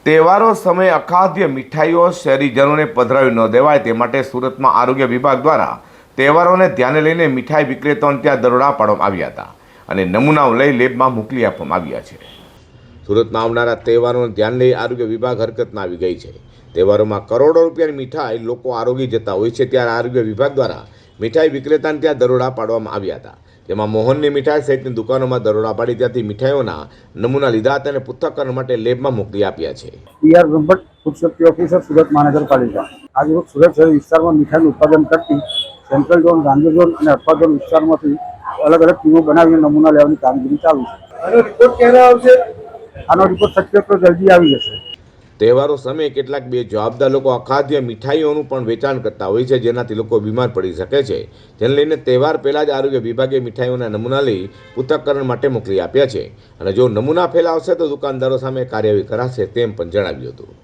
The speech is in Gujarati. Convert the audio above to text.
તહેવારો સમયે અખાદ્ય મીઠાઈઓ શહેરીજનોને પધરાવી ન દેવાય તે માટે સુરતમાં આરોગ્ય વિભાગ દ્વારા તહેવારોને ધ્યાને લઈને મીઠાઈ વિક્રેતાઓને ત્યાં દરોડા પાડવામાં આવ્યા હતા અને નમૂનાઓ લઈ લેબમાં મોકલી આપવામાં આવ્યા છે। સુરતમાં આવનારા તહેવારોને ધ્યાન લઈ આરોગ્ય વિભાગ હરકતમાં આવી ગઈ છે। તહેવારોમાં કરોડો રૂપિયાની મીઠાઈ લોકો આરોગી જતા હોય છે, ત્યારે આરોગ્ય વિભાગ દ્વારા મીઠાઈ વિક્રેતાને ત્યાં દરોડા પાડવામાં આવ્યા હતા। તેમાં મોહનની મીઠાઈ સહિતની દુકાનોમાં દરોડા પાડી ત્યાંથી મીઠાઈઓના નમૂના લીધા હતા અને પૃથ્થકરણ માટે લેબમાં મોકલી આપ્યા છે। PR Brahmbhatt food safety officer Surat મહાનગરપાલિકા आज रोज સુરત શહેર વિસ્તારમાં મીઠાઈનું ઉત્પાદન કરતી સેન્ટ્રલ ઝોન, ગાંધી ઝોન અને અઠવા ઝોન વિસ્તારમાંથી અલગ અલગ ટીમો બનાવીને નમૂના લેવાની કામગીરી ચાલુ છે। આનો રિપોર્ટ ક્યારે આવશે? આનો રિપોર્ટ શક્ય તો જલ્દી આવી જશે। તહેવારો સમયે કેટલાક બે જવાબદાર લોકો અખાદ્ય મીઠાઈઓનું પણ વેચાણ કરતા હોય છે, જેનાથી લોકો બીમાર પડી શકે છે। જેને લઈને તહેવાર પહેલાં જ આરોગ્ય વિભાગે મીઠાઈઓના નમૂના લઈ પૃથ્થકરણ માટે મોકલી આપ્યા છે અને જો નમૂના ફેલાવશે તો દુકાનદારો સામે કાર્યવાહી કરાશે તેમ પણ જણાવ્યું હતું।